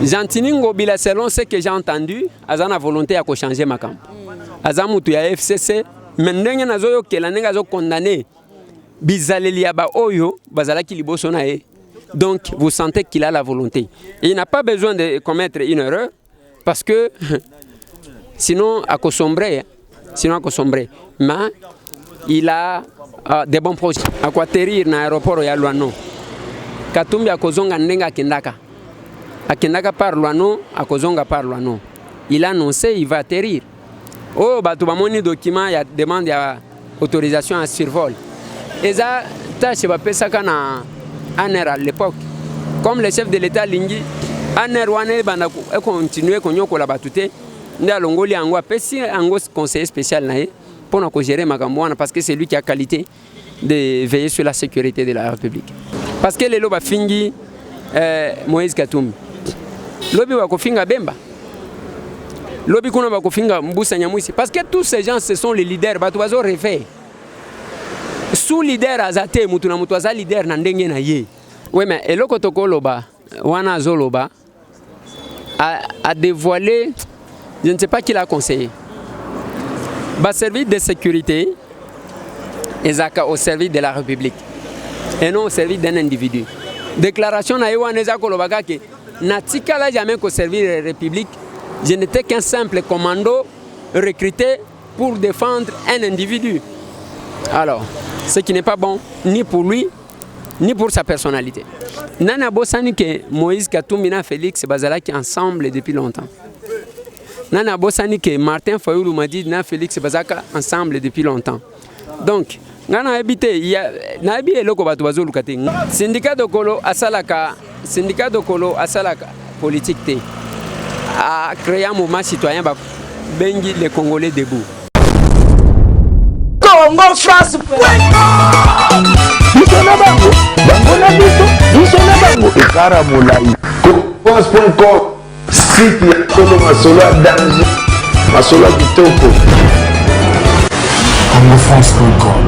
Jantini Ngobila, selon ce que j'ai entendu, Azana volonté à changer ma camp. Azamutu ya FCC, maintenant nazo kela nenga zo condamné. Bizaleli aba oyo bazala ki liboso na e. Donc vous sentez qu'il a la volonté. Et il n'a pas besoin de commettre une erreur parce que sinon à sombrer, mais il a des bons projets. À quoi atterrir dans l'aéroport ya Luano. Katumbi a kozonga nenga kendaka. Akendaka par Luano, a kozonga par Luano. Il a annoncé il va atterrir. Oh batu bamoni document ya demande ya autorisation à survol. Et ça tâche va pesa kana ANR à l'époque. Comme le chef de l'État Lingi, ANR wane bana continuer konyoko la batute. Nda longoli angwa pesi angos conseiller spécial nae pour na ko gérer makambo parce que c'est lui qui a qualité de veiller sur la sécurité de la République. Parce que les loba fingi Moïse Katumbi. Lobi wa kofinga Bemba. Lobi kuna wa kofinga Mbusa Nyamwisi parce que tous ces gens ce sont les leaders batu bazo refait. Sous leader azate mutu na mutu aza leader na ndenge na ye. Oui mais eloko tokoloba wana zoloba a dévoilé, je ne sais pas qui l'a conseillé. Bas service de sécurité ezaka au service de la République et non au service d'un individu. Déclaration na yewa neza kolobaka ke natikala jamais qu'au service de la République, je n'étais qu'un simple commando recruté pour défendre un individu. Alors, ce qui n'est pas bon ni pour lui ni pour sa personnalité. Nana Bossani que Moïse Katumbi na Félix Bazalaki ensemble depuis longtemps. Nana Bossani que Martin Fayoulou m'a dit na Félix Bazaka ensemble depuis longtemps. Donc, ngana habité il y a na habité loko batu bazolu kate. Syndicat de Kolo asalaka politique té a créé un mouvement citoyen ba bengi les Congolais debout. Congo France.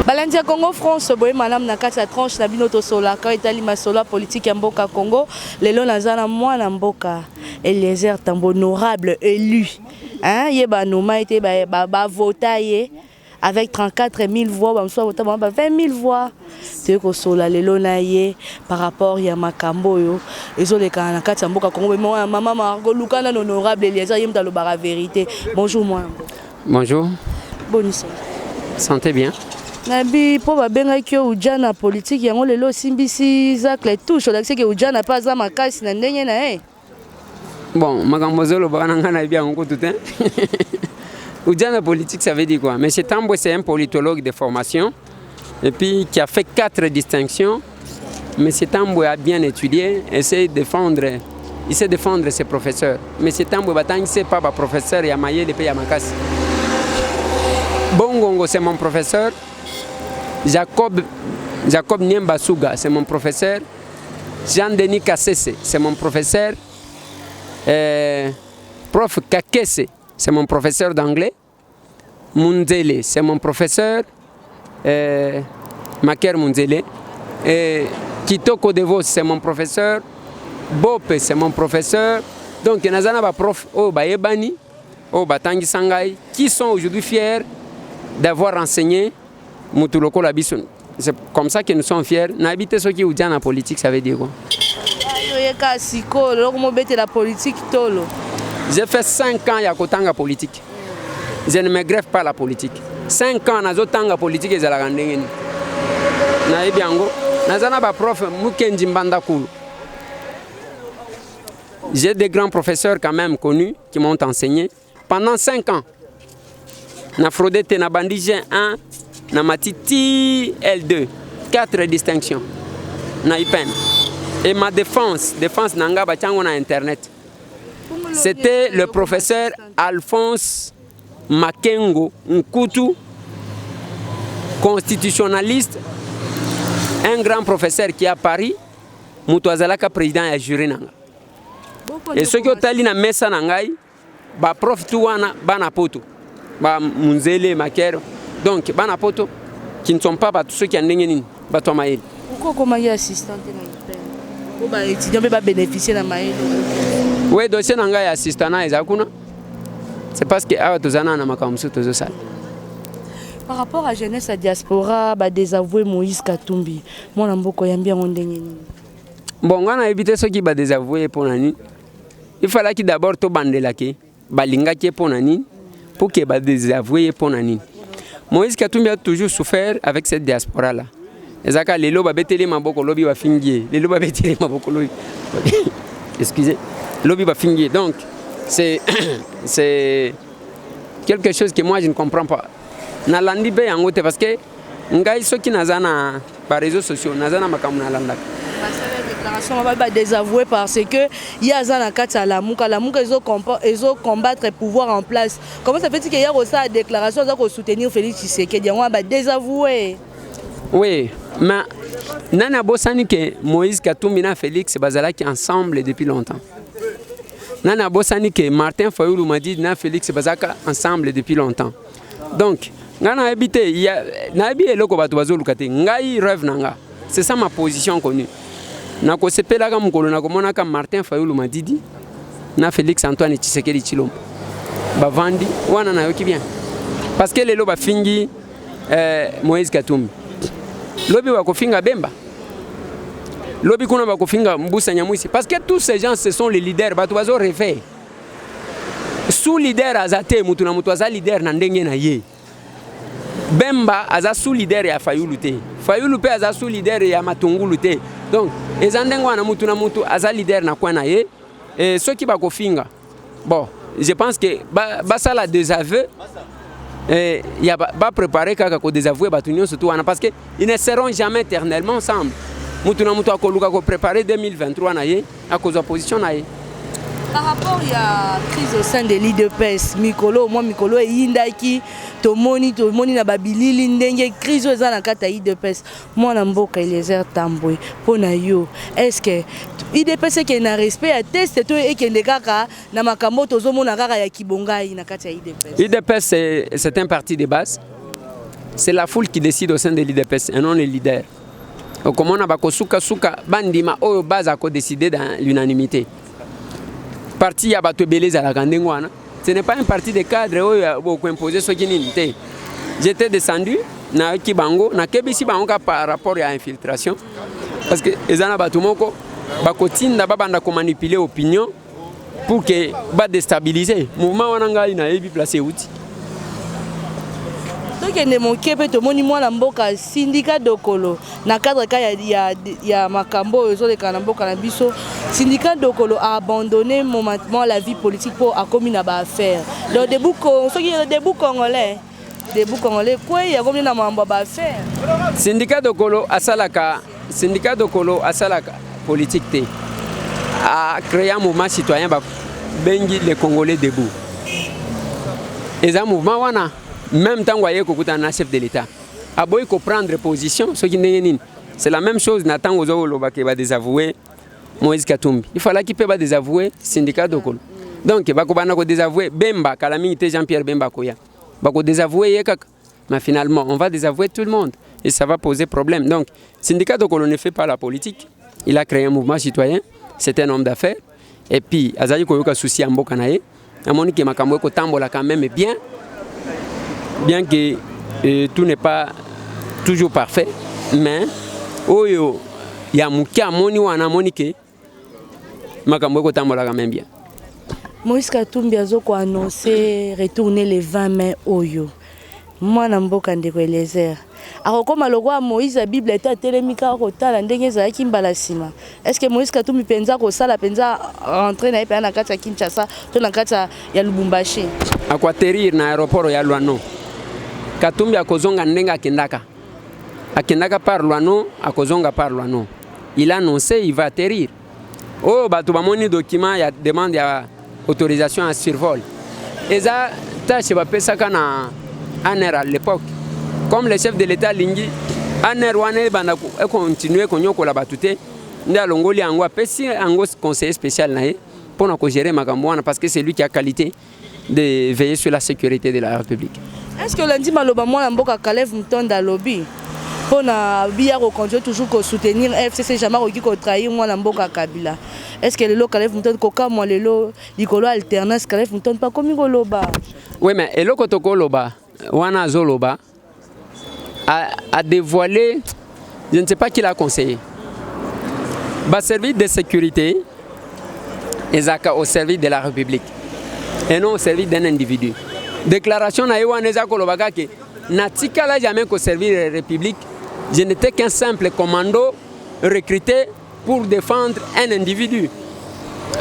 Balandia Congo France, boy madame na kati ya tranche na bino to sola ka etali masola politique ya mboka Congo lelo nazana mwana mboka Eliezer Tambo honorable élu hein yeba noma été ba votaye avec 34 000 voix, 20 000 voix. C'est que sola lelo na ye par rapport ya makambo yo. Ezo le kana kati mboka Congo maman Margot Lukana honorable Eliezer yemta lo bara vérité. Bonjour moi. Bonjour. Bonne santé. Santé bien. Nabi po ba benga kyo ujana politique yango lelo simbisi zakle touche l'accès que ujana pas za makasi na ndenge na e. Bon, makambo zolo ba nanga na bien ngo tout hein. Ujana politique, ça veut dire quoi? M. Tambo, c'est un politologue de formation et puis qui a fait 4 distinctions. M. Tambo a bien étudié, il sait défendre ses professeurs. M. Tambo, il ne sait pas professeur, il y a maillé les pays à Makassi. Bongongo, c'est mon professeur. Jacob Niembasuga, c'est mon professeur. Jean-Denis Kassese, c'est mon professeur. Prof Kakese, c'est mon professeur d'anglais. Munzele, c'est mon professeur. Maker Munzele. Kitoko Devos, c'est mon professeur. Bope, c'est mon professeur. Donc, il y a des profs qui sont aujourd'hui fiers d'avoir enseigné Moutuloko Labison. C'est comme ça que nous sommes fiers. N'habiter ceux qui ont dit en politique, ça veut dire quoi? J'ai fait 5 ans à Kotanga politique. Je ne me greffe pas la politique. 5 ans à Zotanga politique et à la Randengeni. J'ai des grands professeurs quand même connus qui m'ont enseigné. Pendant 5 ans, na Frodete, na Bandije 1, na Matiti L2, 4 distinctions. Na IPEN. Et ma défense nanga bachango na internet. C'était le professeur Alphonse Makengo Nkutu, constitutionnaliste, un grand professeur qui est à Paris, Moutouazalaka président et jury nanga. Et ceux qui ont tali na mesa nangai, ba prof tuwana bana poto, ba Munzele Makero, donc bana poto qui ne sont pas tous ceux qui en nengeni bato maïl. Pourquoi comment y assistante na IPEN? Pourquoi étudiant peut pas bénéficier na maïl? Oui, dossier nanga ya assistant ezakuna. C'est parce que awa tozana na makamso tozo sala. Par rapport à jeunesse à diaspora, ba désavoué Moïse Katumbi. Moi mboko yambi ndenge nini. Bon, on a évité ceux qui ba désavoué pour nani. Il fallait que d'abord to bandela ke balinga ke pour nani pour que ba désavoué pour nani. Moïse Katumbi a toujours souffert avec cette diaspora là. Ezaka lelo ba beteli maboko lobi ba fingier. Lelo ba beteli maboko lobi. Excusez. Lobi ba fingier. Donc c'est quelque chose que moi je ne comprends pas. Na landi be yango te parce que ngai soki nazana par réseaux sociaux nazana makamu na landaka. Déclaration va désavouer parce que il y a Zana Kata la Mouka ils ont combattre le pouvoir en place. Comment ça fait qu'il y a aussi la déclaration pour soutenir Félix Tshisekedi? On va désavouer. Oui, mais Nana Bossani que Moïse Katumbi et Félix Bazalaki ensemble depuis longtemps. Nana Bossani que Martin Fayoulou m'a dit na Félix Bazaka ensemble depuis longtemps. Donc, Nana habité, il y a Nabi et Loko Batuazo Lukate, Ngai rêve Nanga. C'est ça ma position connue. Nako sepela ka mukolo nako mona ka Martin Fayoulou m'a dit na Félix Antoine Tshisekedi Tshilombo. Ba vandi wana na yoki bien. Parce que lelo ba fingi Moïse Katumbi. Lobi wa kofinga Bemba. Lobi kuna ba kofinga Mbusa Nyamwisi parce que tous ces gens ce sont les leaders batuazo refait. Sous leader azate mutu na mutu aza leader na ndenge na ye. Bemba aza sous leader ya Fayoulou te. Fayoulou pe aza sous leader ya Matungulu te. Donc ezandengo na mutu aza leader na kwa na ye et ceux qui ba kofinga. Bon, je pense que ba ça la désaveu et il y a pas préparé kaka ko désavouer batunyo surtout parce que ils ne seront jamais éternellement ensemble. Mutu a koluka ko préparer 2023 na ye à cause de position na ye. Par rapport à la crise au sein de l'IDPS, Mikolo et Yindaki, Tomoni na Babilili, Ndenge, crise au sein de l'IDPS, moi Namboka Eliezer Tamboué, Ponayo, est-ce que l'IDPS qui a un respect à tester et qui est na Makamoto Zomonagara ya Kibonga Inakata IDPS? L'IDPS c'est un parti de base, c'est la foule qui décide au sein de l'IDPS et non les leaders. Comme on a Bakosuka Suka, Bandima, Oyo base a décidé dans l'unanimité. Parti ya bato beleza la kandengwana. Ce n'est pas un parti de cadre où imposer ce qui n'était. J'étais descendu na Kibango, na Kebisi Bango par rapport à infiltration. Parce que ezana bato moko bakotinda babanda ko manipuler opinion pour que ba déstabiliser. Mouvement wananga ina ebi placer outil. Donc il y a mon kébé to moni moi mboka syndicat dokolo na cadre ya makambo zo de kanamboka na biso syndicat dokolo a abandonné momentanément la vie politique pour accomplir ba affaire. Donc debout congolais quoi il y a combien na mamba ba affaire. Syndicat dokolo asalaka politique té a créé un mouvement citoyen ba bengi les Congolais debout. Et ça mouvement wana même temps voyez que na chef de l'État a beau prendre position ce qui n'est c'est la même chose n'attend aux autres qui va désavouer Moïse Katumbi il fallait qu'il peut désavouer syndicat dokolo donc ba ko bana ko désavouer Bemba calamité Jean-Pierre Bemba koya ba ko désavouer yekaka mais finalement on va désavouer tout le monde et ça va poser problème. Donc syndicat dokolo ne fait pas la politique, il a créé un mouvement citoyen, c'est un homme d'affaires et puis azali ko yoka souci mboka na ye amoni ke makambo ko tambola quand même bien que tout n'est pas toujours parfait, mais oyo ya mukia moni wana monike makambo ko tambola quand même bien. Moïse Katumbi azoko annoncé retourner les 20 mai oyo. Moi na mboka ndeko Eliezer. Akokoma lokwa Moïse Bible était telemika kotala ndenge za kimbala sima. Est-ce que Moïse Katumbi penza ko sala penza rentrer na epana kati ya Kinshasa to na kati ya Lubumbashi? Akwaterir na aéroport ya Luano. Katumbi akozonga ndenga akendaka par Luano, akozonga par Luano. Il a annoncé il va atterrir. Oh batu bamoni document ya demande ya autorisation à survol. Eza tâche ba pesaka na ANR à l'époque. Comme le chef de l'État lingi ANR wane banda continuer konyoko la batute nda longoli yango apesi yango conseiller spécial na ye pour na ko gérer makambo wana parce que c'est lui qui a qualité de veiller sur la sécurité de la République. Est-ce que lundi maloba mwana mboka Kalev Mtonda lobby pour na biya ko continuer toujours ko soutenir FCC jamais ko trahir moi na mboka Kabila. Est-ce que le lo Kalef Mouton koka moi le lo likolo alternance Kalef Mouton pas comme goloba? Oui mais et le kotoko loba wana zoloba a dévoilé, je ne sais pas qui l'a conseillé. Bas service de sécurité ezaka au service de la République et non au service d'un individu. Déclaration na wana ezako lobaka ke natikala jamais qu'au service de la République, je n'étais qu'un simple commando recruté pour défendre un individu.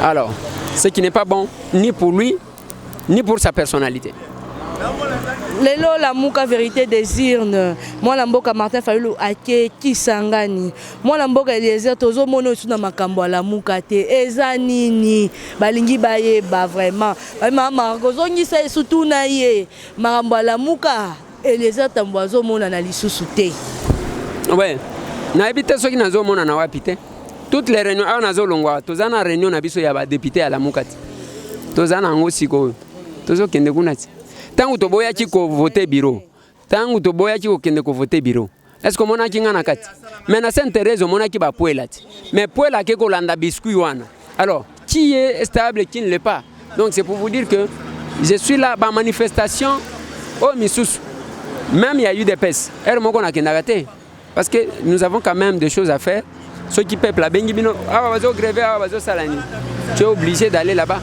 Alors, ce qui n'est pas bon ni pour lui, ni pour sa personnalité. Lelo la muka vérité des urnes. Moi la mboka Martin Fayulu ake kisangani. Moi la mboka Eliezer tozo mono suna makambo la muka te. Eza nini balingi baye ba vraiment. Mama kozongi sa surtout na ye. Makambo la muka Eliezer tambozo mona na lisusu te. Ouais. Na ebite soki nazo mona na wapi te. Toutes les réunions a nazo longwa tozana réunion na biso ya ba député à la muka te. Tozana ngo siko. Tozo kende kunati. Tant que tu as voté bureau, tant que tu as voté bureau, est-ce que mon aki ngana kati? Mais na s'intéresse au mon aki ba poela. Mais poela ke ko landa biscuit wana. Alors, qui est stable et qui ne l'est pas? Donc c'est pour vous dire que je suis là ba manifestation au Missous. Même il y a eu des pèses. Parce que nous avons quand même des choses à faire. Ceux qui peuplent la Bengibino, tu es obligé d'aller là-bas.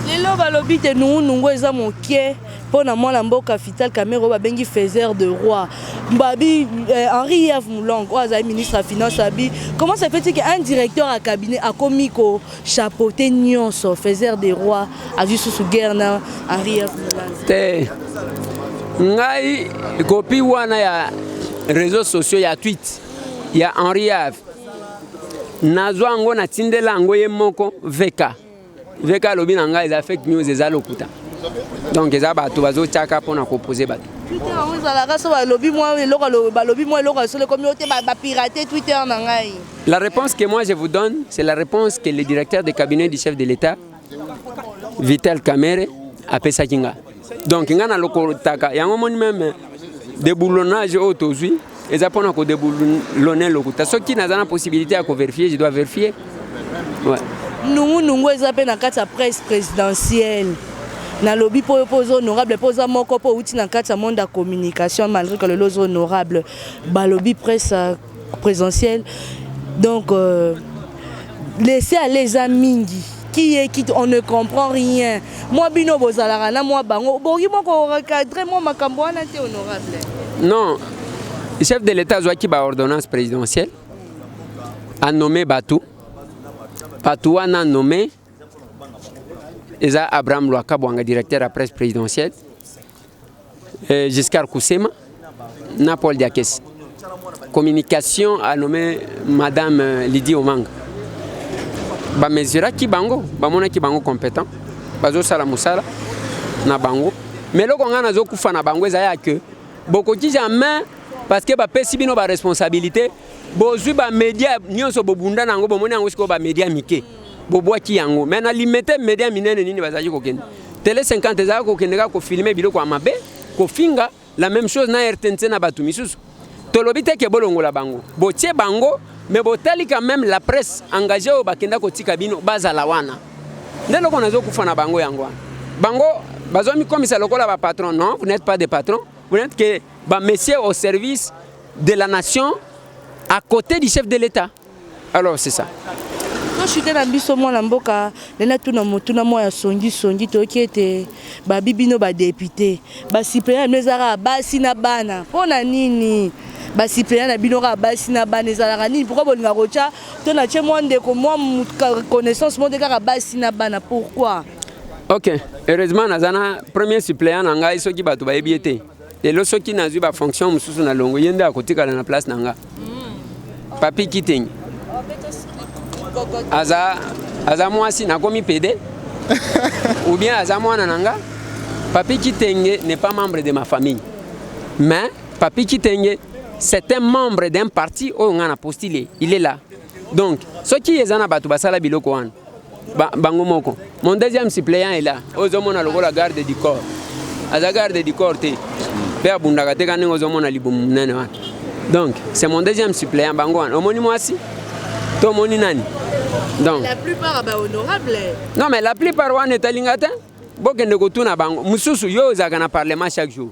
Lelo balobi te nungu eza mokie pona mwana mboka Vital Kamerhe babengi faiseur de roi. Mbabi Henri Yves Moulong oza ministre de finance abi. Comment ça fait qu'un directeur à cabinet a commis ko chapeauter nyonso faiseur de roi a juste sous guerre na Henri Yves Moulong. Te ngai copie wana ya réseaux sociaux ya tweet ya Henri Yves. Nazo ngo na tindela ngo ye moko VK. Veka lobi nanga eza fake news eza lokuta. Donc eza bato bazo tchaka pona proposer bato. Twitter on za la so balobi moi eloko balobi moi eloko sur le communauté ba pirater Twitter nangai. La réponse que moi je vous donne, c'est la réponse que le directeur de cabinet du chef de l'État Vital Kamerhe a pesa kinga. Donc ngana loko taka yango moni même déboulonnage autozui eza pona ko déboulonner lokuta. Ce qui n'a pas la possibilité à vérifier, je dois vérifier. Ouais. Nous ezapé na kati ya presse présidentielle. Na lobby pour opposer honorable posa moko po uti na kati ya monde de communication malgré que le loz honorable ba lobby presse présidentielle. Donc laissez aller les mingi qui est qui on ne comprend rien. Moi bino bozalaka na moi bango boki moko recadrer moi makambo wana te honorable. Non. Le chef de l'État Zouaki ba ordonnance présidentielle a nommé Batou. Patouana nommé Eza Abraham Louaka Bouanga, directeur de la presse présidentielle. Giscard Koussema, Napol Diakes. Communication a nommé Madame Lydie Omanga. Ba mesura ki bango, ba mona ki bango compétent. Bazo sala musala na bango. Mais lo konga nazo kufa na bango eza ya que beaucoup qui jamais parce que ba pesi bino ba responsabilité. Bozui ba média nyonso bobunda nango bomoni yango siko ba média mike bobwaki yango mais na limité média minene nini bazaji kokende télé 50 za ko kende ko filmer biloko amabe ko finga la même chose na RTNC na batu misusu tolobi te ke bolongo la bango botie bango mais botali quand même la presse engagée au bakenda ko tika bino bazala wana ndelo ko nazo kufa na bango yango bango bazomi komisa lokola ba patron non vous n'êtes pas des patrons vous n'êtes que ba messieurs au service de la nation à côté du chef de l'État. Alors c'est ça. Je suis dans biso mwana mboka, lena tuna motuna moya songi to kiete ba bibino ba député, ba suppléant nezara basi na bana. Pona nini? Ba suppléant na bino ka basi na bana ezala nini? Pourquoi bolinga kocha to na che monde ko moi connaissance monde ka basi na bana pourquoi? OK, heureusement nazana premier suppléant nanga isoki bato ba ebiete. Et le qui n'a pas fonction mususu na longo yende à côté kala na place nanga. Papi Kiteng. Aza mwasi na komi PD. Ou bien aza mwana nanga. Papi Kiteng n'est pas membre de ma famille. Mais Papi Kiteng c'est un membre d'un parti où on a postulé. Il est là. Donc, ce qui est en batu basala biloko wan. Bango moko. Mon deuxième suppléant est là. Ozomo na logo la garde du corps. Aza garde du corps te. Pe abundaka te kaningo ozomo na libumu nene wan. Donc, c'est mon deuxième suppléant. Bangoan. Omoni Mwasi, to moni nani. Donc, la plupart sont honorables. Non, mais la plupart wana etalingata. Bokende kotuna bango. Mususu yo zaka na parlement chaque jour.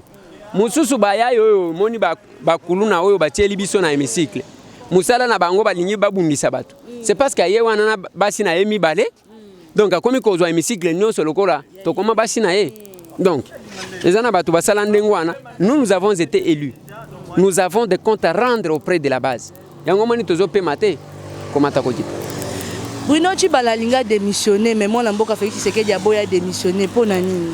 Mususu baya yo moni bakuluna oyo batieli biso na hémicycle. Musala na bango balingi babumbisa bato. C'est parce que ye wana na basi na emi balé. Donc akomi kozwa hémicycle nyonso lokola to koma basi na ye. Donc les ana bato basala ndengwana, nous avons été élus. Nous avons des comptes à rendre auprès de la base. Yango moni tozo pe maté komata ko dit. Bruno Tshibala linga démissionné mais moi Mboka Félix Tshisekedi aboya démissionné pour nani.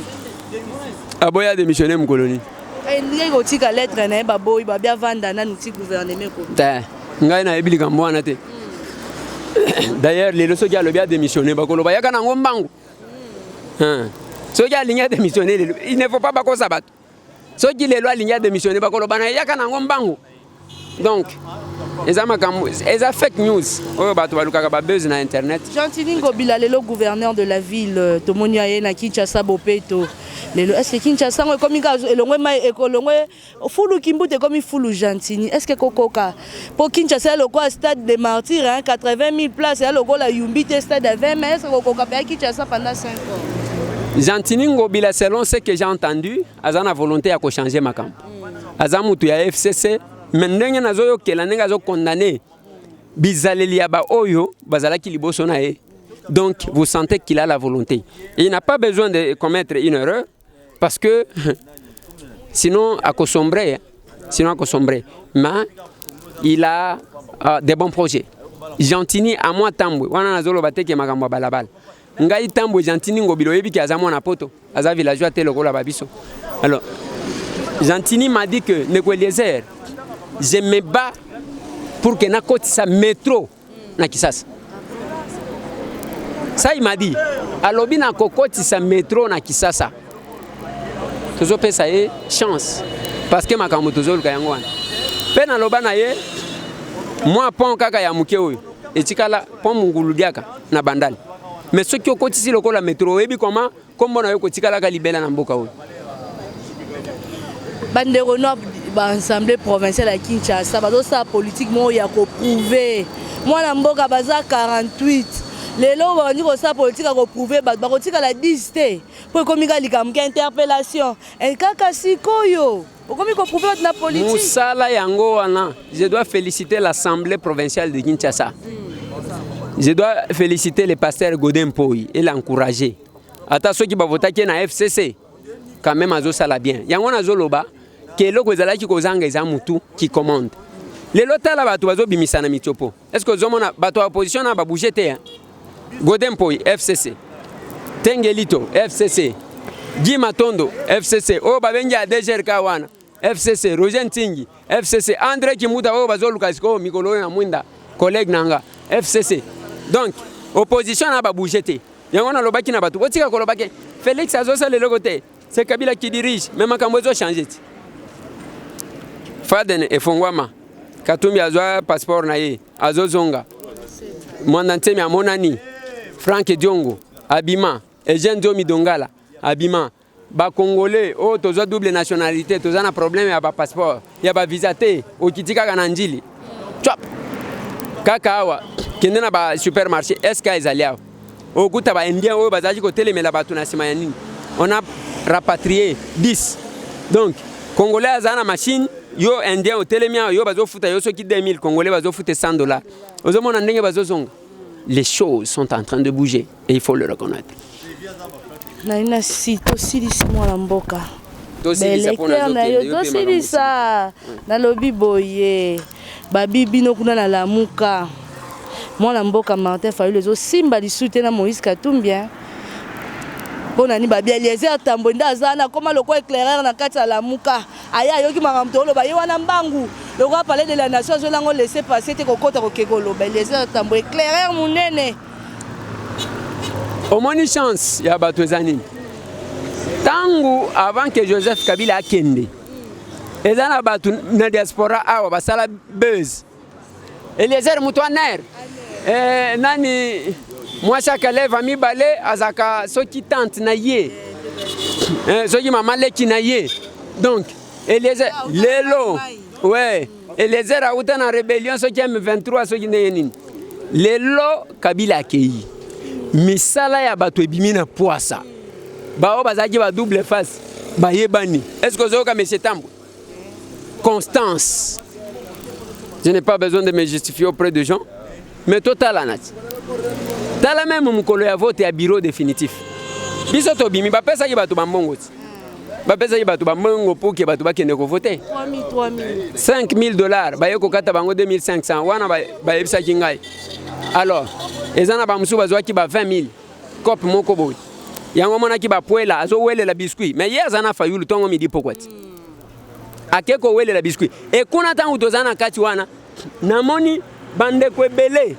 Aboya démissionné mkoloni. Il y a lettre na ba boy ba bia vanda na nuti gouvernement ko. Ta ngai na ebili kambo na te. D'ailleurs les leçons qui a le bien démissionné ba koloba yaka na ngombangu. Ceux qui a ligné démissionné il ne faut pas bako sabat. Ceux qui les lois ligné démissionné ba koloba na yaka na ngombangu. Donc ils a fake news. Oh ba to baluka ba buzz na internet. Gentili Ngobila le gouverneur de la ville Tomonia ye na Kinshasa Bopeto. Est-ce que Kinshasa comme elongwe mai ekolongwe fulu kimbute comme fulu Gentili. Est-ce que kokoka pour Kinshasa le quoi stade des martyrs 80 000 places et le la Yumbite stade de 20 mais est-ce que kokoka pa Kinshasa pendant 5 ans. Gentili Ngobila selon ce que j'ai entendu, azana volonté à changer ma camp. Azamutu ya FCC mendenge nazoyo kela nenga zo condamné bizaleli ya ba oyo bazala ki liboso na ye. Donc vous sentez qu'il a la volonté. Et il n'a pas besoin de commettre une erreur parce que sinon à sombrer, mais il a des bons projets. Gentini à moi tambwe wana nazolo bateke makambo balabala. Ngai tambwe Gentini Ngobilo yebi ki azamo na poto, aza villageois te lokola babiso. Alors Gentini m'a dit que Nekweliezer je me bats pour que nakoti sa métro na Kisasa. Ça il m'a dit. Alobi na kokoti sa métro na Kisasa. Tozo pe ça y chance parce que makambo tozo luka yango wana. Pe na loba na ye moi pon kaka ya muke oyo. Etikala pon mungulu diaka na bandali. Mais ceux qui okoti si lokola métro ebi comment kombo na yo kotikala ka libela na mboka oyo. Bandero no l'Assemblée provinciale à Kinshasa, sa politique moi il y a prouver. Moi na mboka baza 48. Les lois on dit que sa politique a prouver ba politique à la 10 pour comme il interpellation. Et kaka sikoyo. Comme il prouver na politique. Musala yango wana, je dois féliciter l'Assemblée provinciale de Kinshasa. Je dois féliciter le pasteur Godin Poy et l'encourager. Ata ceux qui va voter na FCC quand même azo sala bien. Yango na zoloba que loko ezalaki kozanga eza mutu qui commande. Les lotala bato bazo bimisa na mitiopo. Est-ce que zomona bato opposition na ba bouger te? Godin Poy FCC. Tengelito FCC. Guy Matondo FCC. O babengi a DGRK wana FCC. Roger Ntingi FCC. André Kimuta o bazo lukasko mikolo na mwinda collègue nanga FCC. Donc opposition na ba bouger te. Yango na lobaki na bato. Otika kolobaki Félix azosa le logote. C'est Kabila qui dirige, même quand on changer. Faden et Fongwama, Katumbi a passeport naïe, Azozonga, Mwandantemi à Monani, Franck Diongo, Abima, Eugène Domi Dongala, Abima, Ba Congolais, oh, tu as double nationalité, tu as un problème, il y a pas passeport, il y a pas visa, au Kitika Ganandjili. Chop! Kakawa, qui n'est pas supermarché, est-ce qu'il y a des au Gouta Indien, au Bazaji, côté les Melabatuna Simayani. On a rapatrié 10. Donc, Congolais à la machine, yo Indien au télémia, yo bazo foute, yo qui 2000, Congolais bazo foute $100. Les choses sont en train de bouger et il faut le reconnaître. Naina si tosili moi la mboka. Tosili ça na lobi boye. Babibi no kuna na lamuka. Moi la mboka Martin Fayulu zo simba li soutena Moïse Katumbi. Bon ani babi Eliezer Tambonda azana koma loko éclaireur na kati ya lamuka. Aya yoki makamto lo ba ye wana mbangu. Le roi parler de la nation zo lango laisser passer te kokota kokekolo. Eliezer Tambo éclaireur munene. Au moins une chance ya batozani. Tangu avant que Joseph Kabila akende. Ezana batu na diaspora awa basala buzz. Eliezer Mutwaner. Nani moi chaque élève a mis balai azaka soki tante na ye. Soki maman leki na ye. Donc Eliezer lelo ouais Eliezer auta na rébellion soki M23 soki ndenge nini. Lelo Kabila akei. Misala ya bato ebimi na poasa. Bao bazaki ba double face. Ba yebani. Est-ce que ozoka monsieur Tambwe? Constance. Je n'ai pas besoin de me justifier auprès de gens. Mais total anati. Tala même mukolo ya vote ya bureau définitif. Biso to bimi ba pesa ki bato ba mbongo ti. Ba pesa ki bato ba mbongo pour que bato ba kende ko voter. 3000. $5,000 ba yeko kata bango 2500 wana ba yebisa ki ngai. Alors, ezana ba musu bazwa ki ba 20000 cop moko boy. Yango mona ki ba poela azo wele la biscuit. Mais hier zana fayulu tongo midi pokwati. Akeko wele la biscuit. Et kuna tangu tozana kati wana namoni bande ko ebele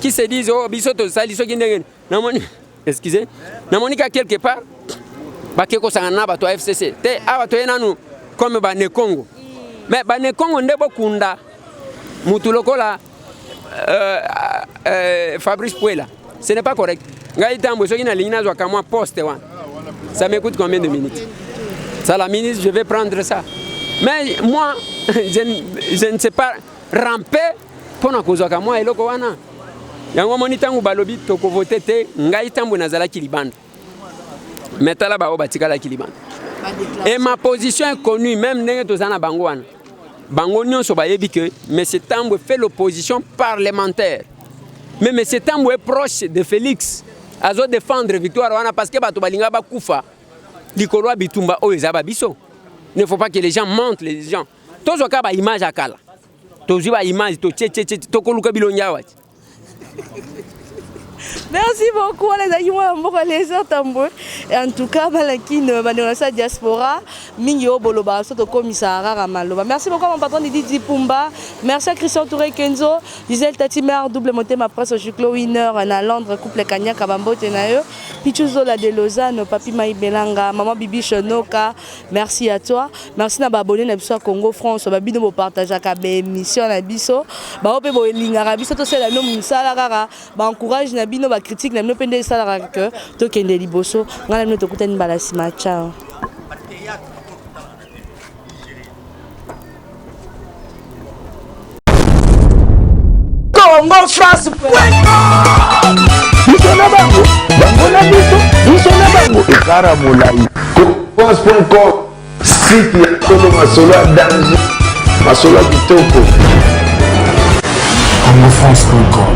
qui se disent oh biso to sali so kindenge namoni excusez namoni ka quelque part bakeko sangana ba to FCC te aba to yenanu comme ba ne Congo mais ba ne Congo ndebo kunda mutu lokola Fabrice Puela ce n'est pas correct ngai tambo so kina lingina zwa kamwa poste wana ça me coûte combien de minutes ça la ministre je vais prendre ça mais moi je ne sais pas ramper pour na kozwa kamwa eloko wana yango moni tangu balobi toko voter te ngai tambo nazala kilibanda metala ba obatikala kilibanda et ma position est connue même ndenge tozana bango wana bango nyonso bayebi que monsieur Tambwe fait l'opposition parlementaire mais monsieur Tambwe est proche de Félix azo défendre victoire wana parce que bato balinga bakufa likolo bitumba oyo ezaba biso. Il ne faut pas que les gens mentent les gens tozo ka ba image akala tozo ba image to tche to koluka bilonya wati. Merci beaucoup les amis, les Tambwe. En tout cas, malakine banonasa diaspora, mingi oboloba soto commissariat maloba. Merci beaucoup mon patron Didi Pumba. Merci à Christian Touré Kenzo, Gisèle Tatimer, double montée ma presse au Chiclo winner à Londres, couple Kanya Kabambo Tenayo, Pichuzo la de Lausanne, Papi Maï Belanga, Maman Bibi Chonoka. Merci à toi. Merci na abonné na biso Congo France, ba bino bo partage ka be émission na biso. Ba ope bo lingara biso to sela no musala kaka. Ba encourage na bino ba critique na bino pende sala ka to kende liboso. Ngala bino to kutani balasima. Ciao. Congo France. Bisona bango, bango na biso, bisona bango. Ekara molai. France.com. Site ya Kolo Masolo danger. Masolo kitoko. CongoFrance.com.